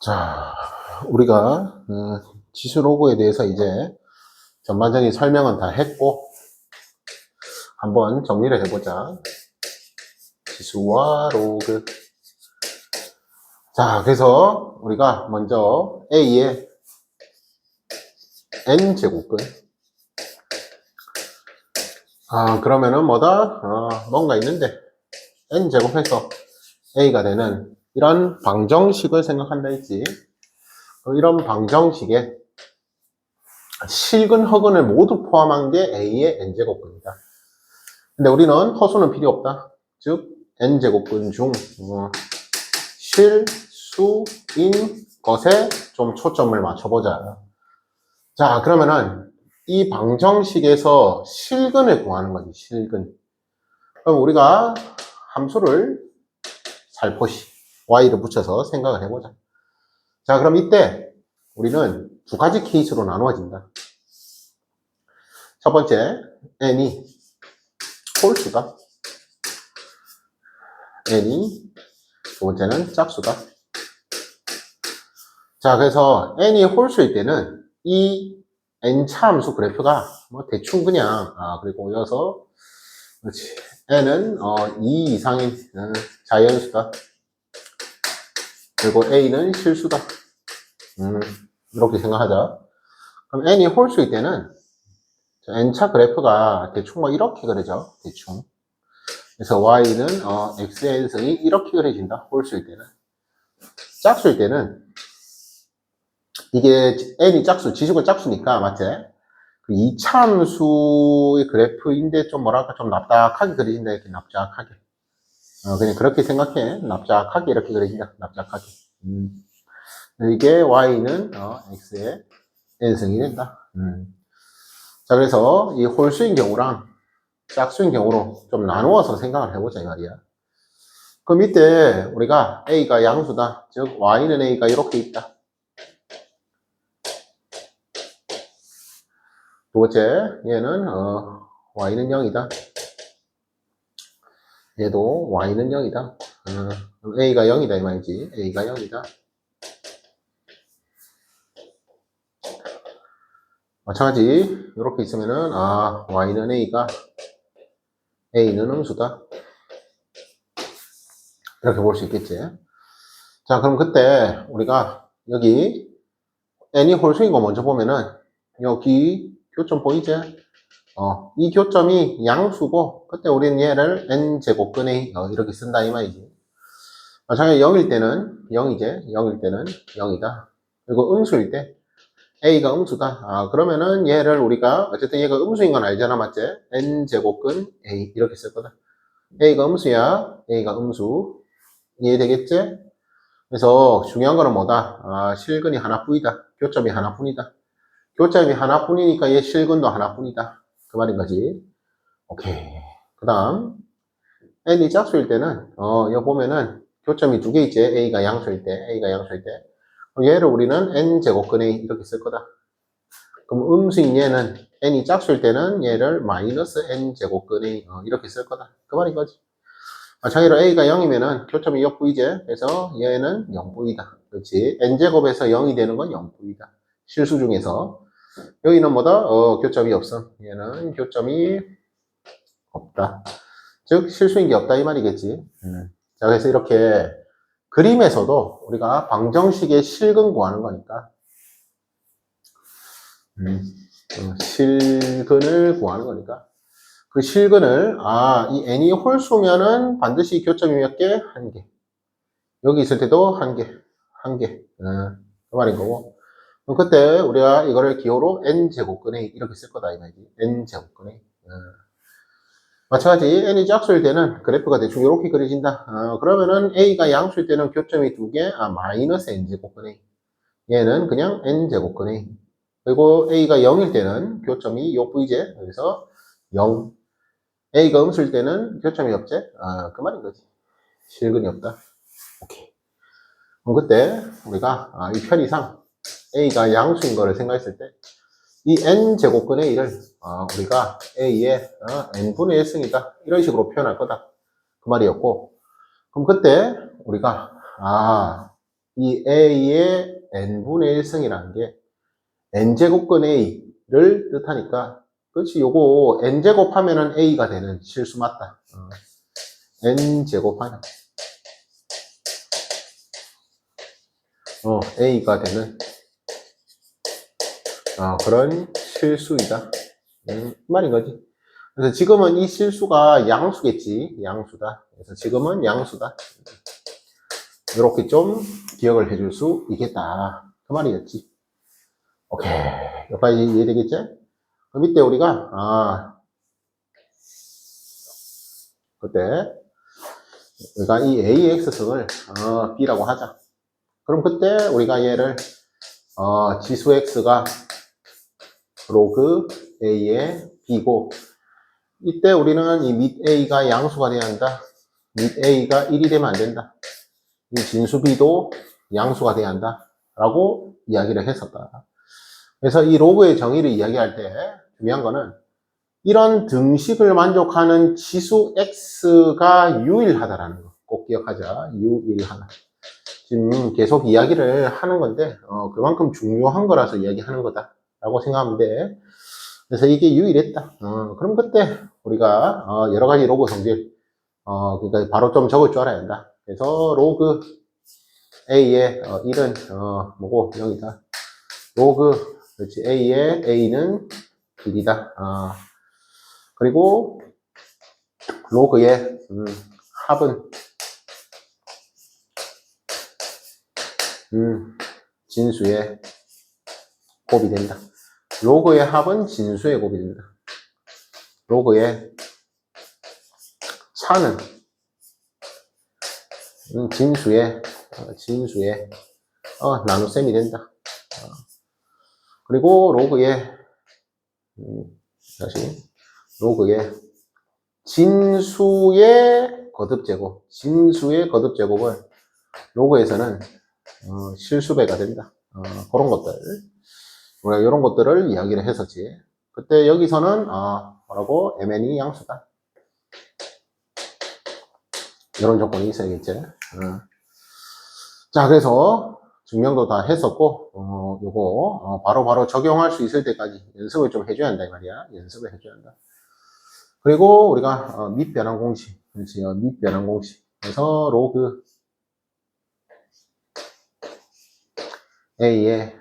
자, 우리가 지수 로그에 대해서 이제 전반적인 설명은 다 했고 한번 정리를 해보자. 지수와 로그. 자, 그래서 우리가 먼저 A의 N제곱근. 그러면은 뭐다? 뭔가 있는데 N제곱해서 A가 되는 이런 방정식을 생각한다 했지. 이런 방정식에 실근, 허근을 모두 포함한 게 A의 N제곱근이다. 근데 우리는 허수는 필요 없다. 즉 N제곱근 중 실수인 것에 좀 초점을 맞춰보자. 자, 그러면은 이 방정식에서 실근을 구하는 거지, 실근. 그럼 우리가 함수를 살포시 y를 붙여서 생각을 해보자. 자, 그럼 이때 우리는 두 가지 케이스로 나누어진다. 첫 번째, n이 홀수다. n이 두 번째는 짝수다. 자, 그래서 n이 홀수일 때는 이 n차 함수 그래프가 뭐 대충 그냥 그리고 이어서 그렇지. n은 2 이상인 자연수다. 그리고 a는 실수다. 이렇게 생각하자. 그럼 n이 홀수일 때는 n차 그래프가 대충 뭐 이렇게 그려져. 대충. 그래서 y는 x의 n승이 이렇게 그려진다. 홀수일 때는. 짝수일 때는 이게 n이 짝수, 지수가 짝수니까 맞지? 그 이차함수의 그래프인데 좀 뭐랄까 좀 납작하게 그려진다. 이렇게 납작하게. 그냥 그렇게 생각해. 납작하게 이렇게 그려진다. 납작하게. 이게 y는 x의 n승이 된다. 자, 그래서 이 홀수인 경우랑 짝수인 경우로 좀 나누어서 생각을 해보자 이 말이야. 그럼 이때 우리가 a가 양수다. 즉 y는 a가 이렇게 있다. 두 번째, 얘는 y는 0이다. 얘도 y는 0이다. a가 0이다 이 말이지. a가 0이다. 마찬가지 이렇게 있으면은 y는 a는 음수다. 이렇게 볼 수 있겠지. 자, 그럼 그때 우리가 여기 n이 홀수인 거 먼저 보면은 여기 교점 보이지? 이 교점이 양수고 그때 우리는 얘를 n제곱근에 이렇게 쓴다 이 말이지. 마찬가지 0일 때는 0이지. 0일 때는 0이다. 그리고 음수일 때 a가 음수다. 그러면은 얘를 우리가 어쨌든 얘가 음수인 건 알잖아, 맞지? n제곱근 a 이렇게 쓸 거다. a가 음수야. a가 음수. 이해되겠지? 그래서 중요한 거는 뭐다? 실근이 하나뿐이다. 교점이 하나뿐이다. 교점이 하나뿐이니까 얘 실근도 하나뿐이다. 그 말인 거지. 오케이. 그 다음 n이 짝수일 때는 여기 보면은 교점이 두 개 있지. a가 양수일 때. 얘를 우리는 n제곱근에 이렇게 쓸 거다. 그럼 음수인 얘는 n이 짝수일 때는 얘를 마이너스 n제곱근에 이렇게 쓸 거다. 그 말인 거지. 마찬가지로 a가 0이면은 교점이 역부이제. 그래서 얘는 0부이다. 그렇지. n제곱에서 0이 되는 건 0부이다. 실수 중에서. 여기는 뭐다? 교점이 없어. 얘는 교점이 없다. 즉, 실수인 게 없다. 이 말이겠지. 자, 그래서 이렇게 그림에서도 우리가 방정식의 실근 구하는 거니까. 실근을 구하는 거니까. 그 실근을, 이 n이 홀수면은 반드시 교점이 몇 개? 한 개. 여기 있을 때도 한 개. 그 말인 거고. 그럼 그때 우리가 이거를 기호로 n제곱근에 이렇게 쓸 거다. 이 말이지. n제곱근에. 마찬가지 n이 짝수일 때는 그래프가 대충 이렇게 그려진다. 그러면은 a가 양수일 때는 교점이 두 개, 마이너스 n제곱근에. 얘는 그냥 n제곱근에. 그리고 a가 0일 때는 교점이 요 V제. 그래서 0. a가 음수일 때는 교점이 없지? 그 말인 거지. 실근이 없다. 오케이. 그럼 그때 우리가 이 편의상 a가 양수인 거를 생각했을 때 이 n제곱근의 1을 우리가 a의 n분의 1승이다. 이런 식으로 표현할 거다. 그 말이었고 그럼 그때 우리가 이 a의 n분의 1승이라는 게 n제곱근 a를 뜻하니까, 그렇지, 요거 n제곱 하면은 a가 되는 실수 맞다. n제곱 하면 a가 되는 그런 실수이다. 말인 거지. 그래서 지금은 이 실수가 양수겠지. 양수다. 그래서 지금은 양수다. 이렇게 좀 기억을 해줄 수 있겠다. 그 말이겠지. 오케이. 여기까지 이해되겠지? 그럼 이때 우리가, 그때, 우리가 이 AX승을, B라고 하자. 그럼 그때 우리가 얘를, 지수 X가 로그 A의 B고, 이때 우리는 이 밑 A가 양수가 돼야 한다. 밑 A가 1이 되면 안 된다. 이 진수 B도 양수가 돼야 한다. 라고 이야기를 했었다. 그래서 이 로그의 정의를 이야기할 때 중요한 거는 이런 등식을 만족하는 지수 X가 유일하다라는 거 꼭 기억하자. 유일하다. 지금 계속 이야기를 하는 건데 그만큼 중요한 거라서 이야기하는 거다 라고 생각하면 돼. 그래서 이게 유일했다. 그럼 그때 우리가 여러 가지 로그 성질 그러니까 바로 좀 적을 줄 알아야 한다. 그래서 로그 A의 1은 뭐고 0이다. 로그 그렇지 A의 A는 1이다. 그리고 로그의 합은 진수의 곱이 된다. 로그의 합은 진수의 곱이 된다. 로그의 차는 진수의 나눗셈이 된다. 그리고 로그의 다시 로그의 진수의 거듭제곱, 진수의 거듭제곱을 로그에서는 실수배가 된다. 그런 것들 우리가 이런 것들을 이야기를 했었지. 그때 여기서는 뭐라고 mn이 양수다. 이런 조건이 있어야겠지. 자, 그래서 증명도 다 했었고, 요거 바로 적용할 수 있을 때까지 연습을 좀 해줘야 한다 이 말이야. 연습을 해줘야 한다. 그리고 우리가 밑변환 공식, 그렇지? 밑변환 공식. 그래서 로그 A의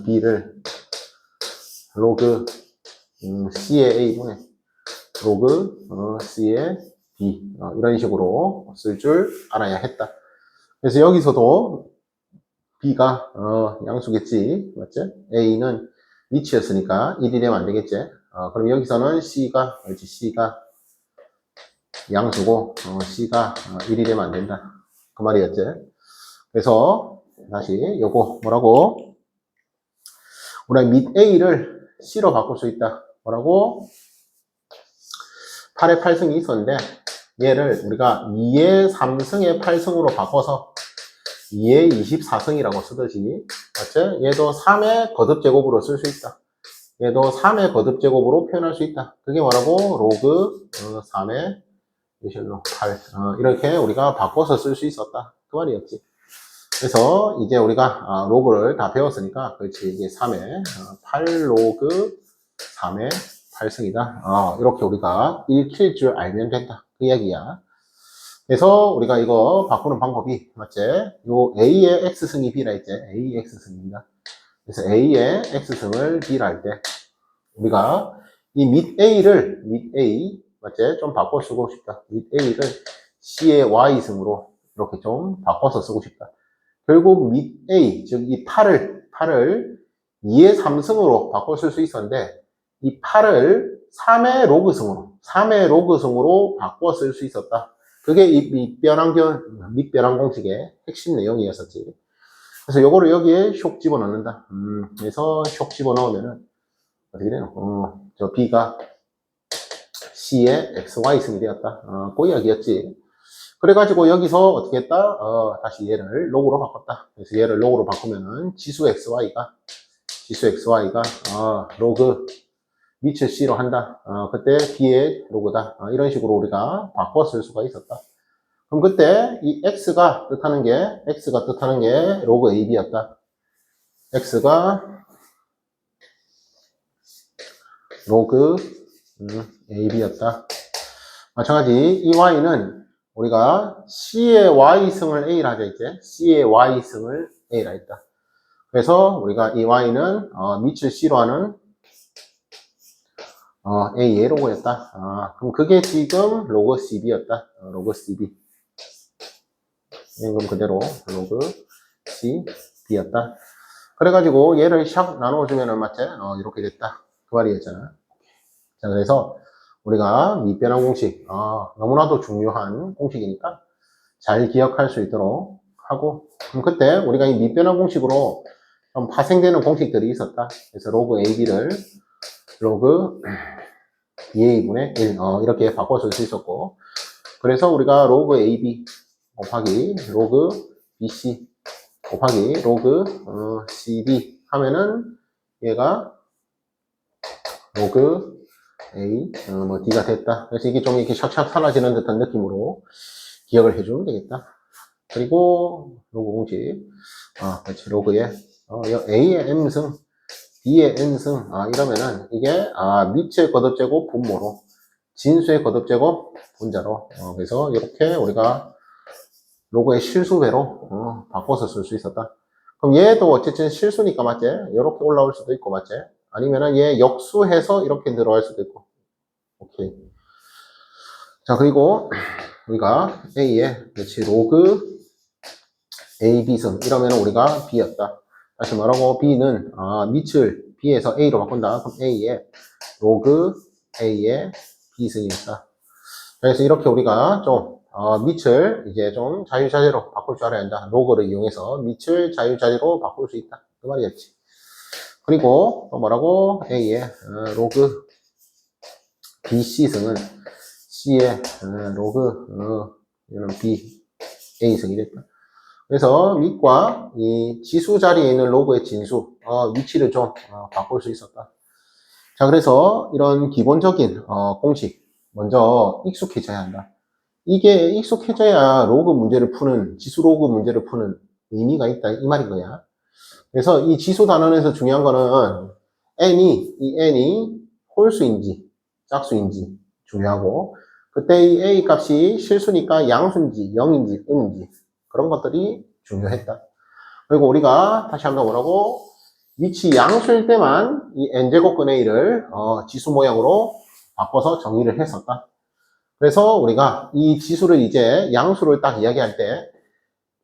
B를 로그 C의 A분의 로그 C의 B 이런 식으로 쓸 줄 알아야 했다. 그래서 여기서도 B가 양수겠지, 맞지? A는 위치였으니까 1이 되면 안 되겠지. 그럼 여기서는 C가 양수고 C가 1이 되면 안 된다. 그 말이었지. 그래서 다시 요거 뭐라고? 우리가 밑 A를 C로 바꿀 수 있다. 뭐라고? 8의 8승이 있었는데 얘를 우리가 2의 3승의 8승으로 바꿔서 2의 24승이라고 쓰듯이, 맞지? 얘도 3의 거듭제곱으로 쓸 수 있다. 얘도 3의 거듭제곱으로 표현할 수 있다. 그게 뭐라고? 로그 3의 8 이렇게 우리가 바꿔서 쓸 수 있었다. 그 말이었지. 그래서 이제 우리가 로그를 다 배웠으니까, 그렇지, 이게 3의 8 로그 3의 8승이다. 이렇게 우리가 읽힐 줄 알면 된다. 그 이야기야. 그래서 우리가 이거 바꾸는 방법이, 맞지? 요 A의 X승이 B라 했지? A의 X승입니다. 그래서 A의 X승을 B라 할 때, 우리가 이 밑 A, 맞지? 좀 바꿔 쓰고 싶다. 밑 A를 C의 Y승으로 이렇게 좀 바꿔서 쓰고 싶다. 결국 밑 A, 즉 이 8을 2의 3승으로 바꿔 쓸 수 있었는데, 이 8을 3의 로그승으로 바꿔 쓸 수 있었다. 그게 이 밑변환 공식의 핵심 내용이었었지. 그래서 요거를 여기에 쇽 집어넣는다. 그래서 쇽 집어넣으면은 어떻게 되나? 저 B가 C의 XY승이 되었다. 그 이야기였지. 그래가지고 여기서 어떻게 했다? 다시 얘를 로그로 바꿨다. 그래서 얘를 로그로 바꾸면은 지수 XY가 로그 밑을 C로 한다. 그때 B의 로그다. 이런 식으로 우리가 바꿔 쓸 수가 있었다. 그럼 그때 이 x가 뜻하는 게 로그 ab였다. x가 로그 ab였다. 마찬가지 이 y는 우리가 c의 y승을 a라 하자 했지. c의 y승을 a라 했다. 그래서 우리가 이 y는 밑을 c로 하는 a의 로그였다. 그럼 그게 지금 로그 cb였다. 로그 cb. 그럼 그대로 로그 cb였다. 그래가지고 얘를 샥 나눠주면 맞지? 이렇게 됐다. 그 말이었잖아. 자, 그래서 우리가 밑변환 공식, 너무나도 중요한 공식이니까 잘 기억할 수 있도록 하고, 그럼 그때 우리가 이 밑변환 공식으로 좀 파생되는 공식들이 있었다. 그래서 로그 AB를 로그 2A분의 1, 이렇게 바꿔 쓸 수 있었고, 그래서 우리가 로그 AB 곱하기 로그 BC 곱하기 로그 CD 하면은 얘가 로그 A, D가 됐다. 그래서 이게 좀 이렇게 샥샥 사라지는 듯한 느낌으로 기억을 해주면 되겠다. 그리고 로그 공식, 그렇지, 로그에 A의 M승, B의 N승, 이러면은 이게 밑의 거듭제곱 분모로, 진수의 거듭제곱 분자로, 그래서 이렇게 우리가 로그의 실수배로 바꿔서 쓸 수 있었다. 그럼 얘도 어쨌든 실수니까 맞지? 이렇게 올라올 수도 있고 맞지? 아니면은 얘 역수해서 이렇게 들어갈 수도 있고. 오케이. 자, 그리고 우리가 A에 그렇지 로그 A, B승 이러면 우리가 B였다. 다시 말하고 B는 밑을 B에서 A로 바꾼다. 그럼 A에 로그 A의 B승이었다. 그래서 이렇게 우리가 좀 밑을 이제 좀 자유자재로 바꿀 줄 알아야 한다. 로그를 이용해서 밑을 자유자재로 바꿀 수 있다. 그 말이었지. 그리고 또 뭐라고? A의 로그 BC승은 C의 로그 이는 B, A승이 됐다. 그래서 밑과 이 지수 자리에 있는 로그의 진수 위치를 좀 바꿀 수 있었다. 자, 그래서 이런 기본적인 공식 먼저 익숙해져야 한다. 이게 익숙해져야 로그 문제를 푸는, 지수 로그 문제를 푸는 의미가 있다. 이 말인 거야. 그래서 이 지수 단원에서 중요한 거는 이 n이 홀수인지 짝수인지 중요하고, 그때 이 a 값이 실수니까 양수인지 0인지 음인지 그런 것들이 중요했다. 그리고 우리가 다시 한번 뭐라고? 위치 양수일 때만 이 n제곱근 a를 지수 모양으로 바꿔서 정의를 했었다. 그래서 우리가 이 지수를 이제 양수를 딱 이야기할 때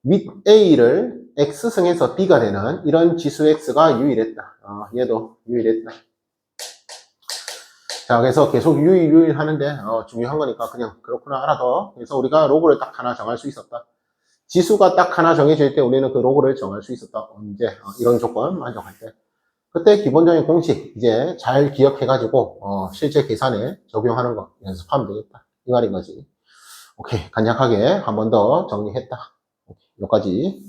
윗 a를 x승에서 b가 되는 이런 지수 x가 유일했다. 얘도 유일했다. 자, 그래서 계속 유일 하는데 중요한 거니까 그냥 그렇구나 알아둬. 그래서 우리가 로그를 딱 하나 정할 수 있었다. 지수가 딱 하나 정해질 때 우리는 그 로그를 정할 수 있었다. 언제? 이런 조건 만족할 때. 그때 기본적인 공식 이제 잘 기억해가지고 실제 계산에 적용하는 거 연습하면 되겠다. 이 말인 거지. 오케이, 간략하게 한 번 더 정리했다. 오케이, 여기까지.